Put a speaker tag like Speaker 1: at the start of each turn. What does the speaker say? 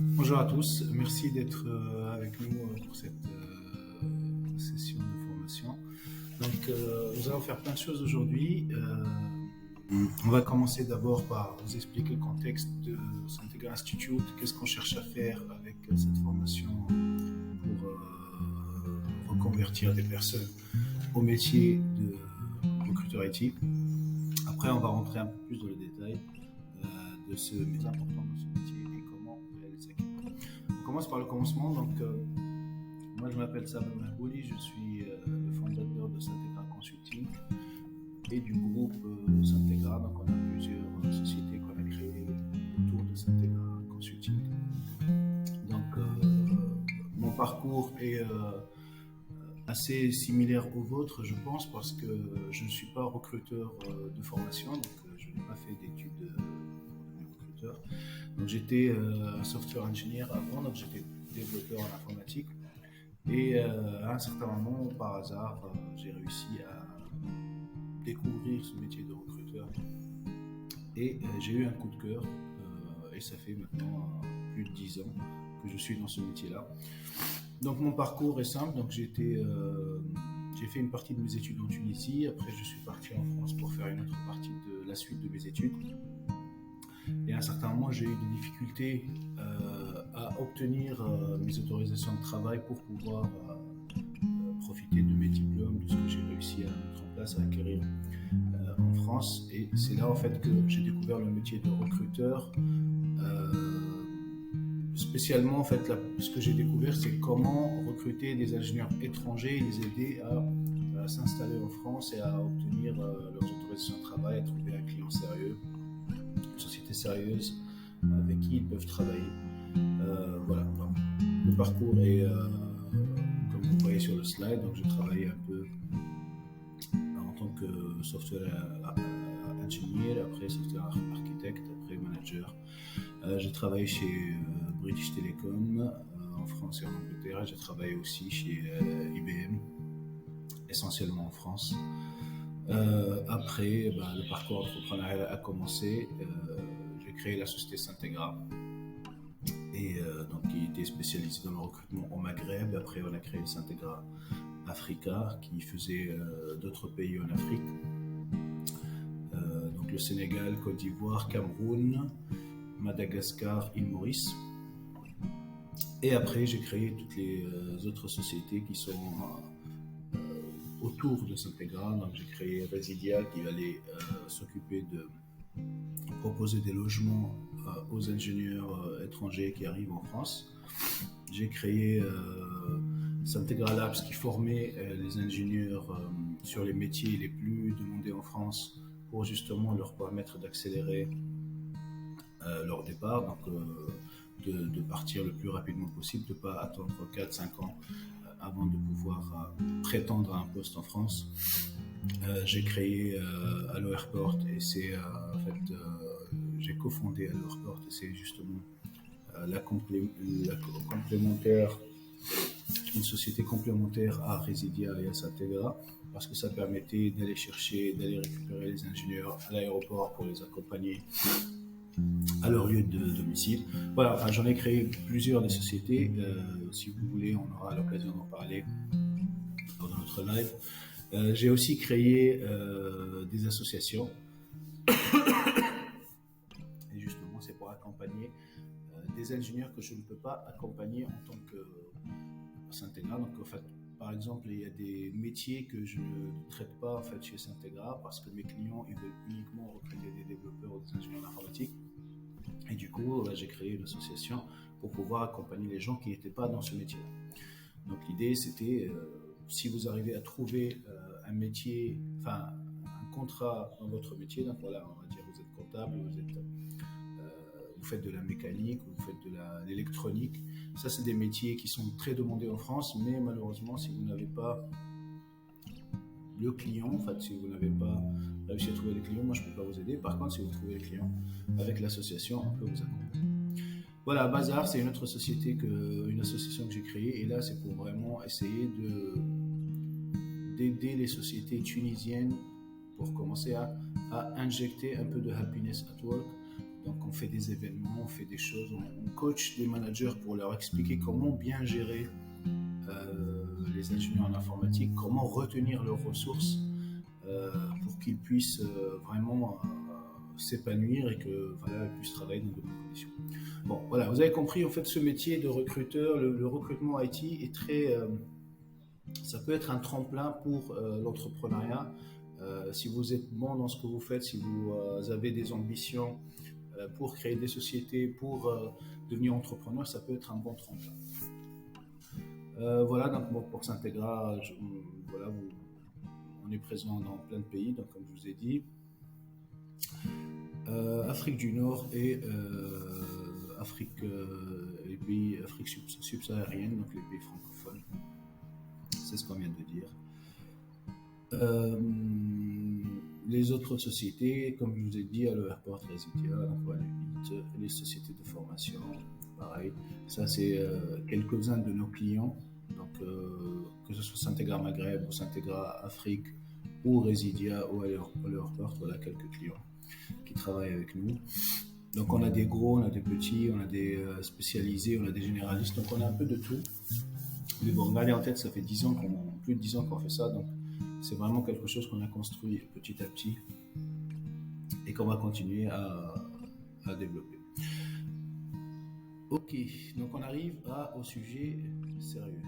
Speaker 1: Bonjour à tous, merci d'être avec nous pour cette session de formation. Donc, nous allons faire plein de choses aujourd'hui. On va commencer d'abord par vous expliquer le contexte de Santegra Institute, qu'est-ce qu'on cherche à faire avec cette formation pour reconvertir des personnes au métier de recruteur IT. Après, on va rentrer un peu plus dans le détail de ce métier important dans ce métier et comment réaliser. On commence par le commencement. Donc, moi, je m'appelle Sabah Mahbouli, je suis le fondateur de Santegra Consulting et du groupe Santegra. Donc, on a plusieurs sociétés qu'on a créées autour de Santegra Consulting. Donc, mon parcours est assez similaire au vôtre, je pense, parce que je ne suis pas recruteur de formation, donc je n'ai pas fait d'études pour devenir recruteur. Donc j'étais un software engineer avant, donc j'étais développeur en informatique. Et à un certain moment, par hasard, j'ai réussi à découvrir ce métier de recruteur. Et j'ai eu un coup de cœur, et ça fait maintenant plus de 10 ans que je suis dans ce métier-là. Donc mon parcours est simple, donc j'ai fait une partie de mes études en Tunisie, après je suis parti en France pour faire une autre partie de la suite de mes études. Et à un certain moment, j'ai eu des difficultés à obtenir mes autorisations de travail pour pouvoir profiter de mes diplômes, de ce que j'ai réussi à mettre en place, à acquérir en France. Et c'est là en fait que j'ai découvert le métier de recruteur. Spécialement, en fait, ce que j'ai découvert, c'est comment recruter des ingénieurs étrangers et les aider à s'installer en France et à obtenir leurs autorisations de travail, à trouver un client sérieux, une société sérieuse avec qui ils peuvent travailler. Voilà, donc, le parcours est comme vous voyez sur le slide. Donc, j'ai travaillé un peu en tant que software engineer, après software architecte, après manager. J'ai travaillé chez British Telecom en France et en Angleterre. J'ai travaillé aussi chez IBM, essentiellement en France. Après, le parcours entrepreneurial a commencé. J'ai créé la société Santegra, et donc qui était spécialisée dans le recrutement au Maghreb. Après, on a créé Santegra Africa, qui faisait d'autres pays en Afrique. Donc le Sénégal, Côte d'Ivoire, Cameroun, Madagascar, île Maurice. Et après, j'ai créé toutes les autres sociétés qui sont autour de Santegra. Donc, j'ai créé Residia, qui allait s'occuper de proposer des logements aux ingénieurs étrangers qui arrivent en France. J'ai créé Santegra Labs, qui formait les ingénieurs sur les métiers les plus demandés en France pour justement leur permettre d'accélérer leur départ, donc de partir le plus rapidement possible, de ne pas attendre 4-5 ans avant de pouvoir prétendre à un poste en France. J'ai créé Allo Airport, et c'est en fait j'ai cofondé Allo Airport, et c'est justement la complémentaire, une société complémentaire à Residia et à Santegra, parce que ça permettait d'aller récupérer les ingénieurs à l'aéroport pour les accompagner à leur lieu de domicile. Voilà, enfin, j'en ai créé plusieurs des sociétés. Si vous voulez, on aura l'occasion d'en parler dans notre live. J'ai aussi créé des associations. Et justement, c'est pour accompagner des ingénieurs que je ne peux pas accompagner en tant que Santegra. Donc, en fait, par exemple, il y a des métiers que je ne traite pas en fait chez Santegra parce que mes clients, ils veulent uniquement recruter des développeurs ou des ingénieurs d'informatique. Et du coup, j'ai créé une association pour pouvoir accompagner les gens qui n'étaient pas dans ce métier-là. Donc l'idée, c'était, si vous arrivez à trouver un métier, enfin un contrat dans votre métier, donc voilà, on va dire vous êtes comptable, vous faites de la mécanique, vous faites de l'électronique. Ça, c'est des métiers qui sont très demandés en France, mais malheureusement, si vous n'avez pas le client, en fait, si vous n'avez pas réussi à trouver des clients, moi je ne peux pas vous aider. Par contre, si vous trouvez les clients, avec l'association, on peut vous accompagner. Voilà, Bazar, c'est une autre société, une association que j'ai créée, et là c'est pour vraiment essayer d'aider les sociétés tunisiennes pour commencer à injecter un peu de happiness at work Donc on fait des événements, on fait des choses, on coach des managers pour leur expliquer comment bien gérer les ingénieurs en informatique, comment retenir leurs ressources pour qu'ils puissent vraiment s'épanouir et que voilà, ils puissent travailler dans de bonnes conditions. Bon, voilà, vous avez compris, en fait, ce métier de recruteur, le recrutement IT est très, ça peut être un tremplin pour l'entrepreneuriat. Si vous êtes bon dans ce que vous faites, si vous avez des ambitions pour créer des sociétés, pour devenir entrepreneur, ça peut être un bon tremplin. Voilà, donc bon, pour Syntegra, voilà, on est présent dans plein de pays, donc comme je vous ai dit, Afrique du Nord et Afrique, les pays Afrique subsaharienne, donc les pays francophones. C'est ce qu'on vient de dire. Les autres sociétés, comme je vous ai dit, à l'Airport Residia, l'Emploi Limite, les sociétés de formation, pareil. Ça, c'est quelques-uns de nos clients. Donc, que ce soit Syntegra Maghreb ou Syntegra Afrique ou Residia ou à l'Airport, voilà quelques clients qui travaillent avec nous. Donc, on a des gros, on a des petits, on a des spécialisés, on a des généralistes. Donc, on a un peu de tout. Mais bon, regardez en tête, ça fait plus de 10 ans qu'on fait ça. Donc, c'est vraiment quelque chose qu'on a construit petit à petit et qu'on va continuer à développer. Ok, donc on arrive au sujet sérieux.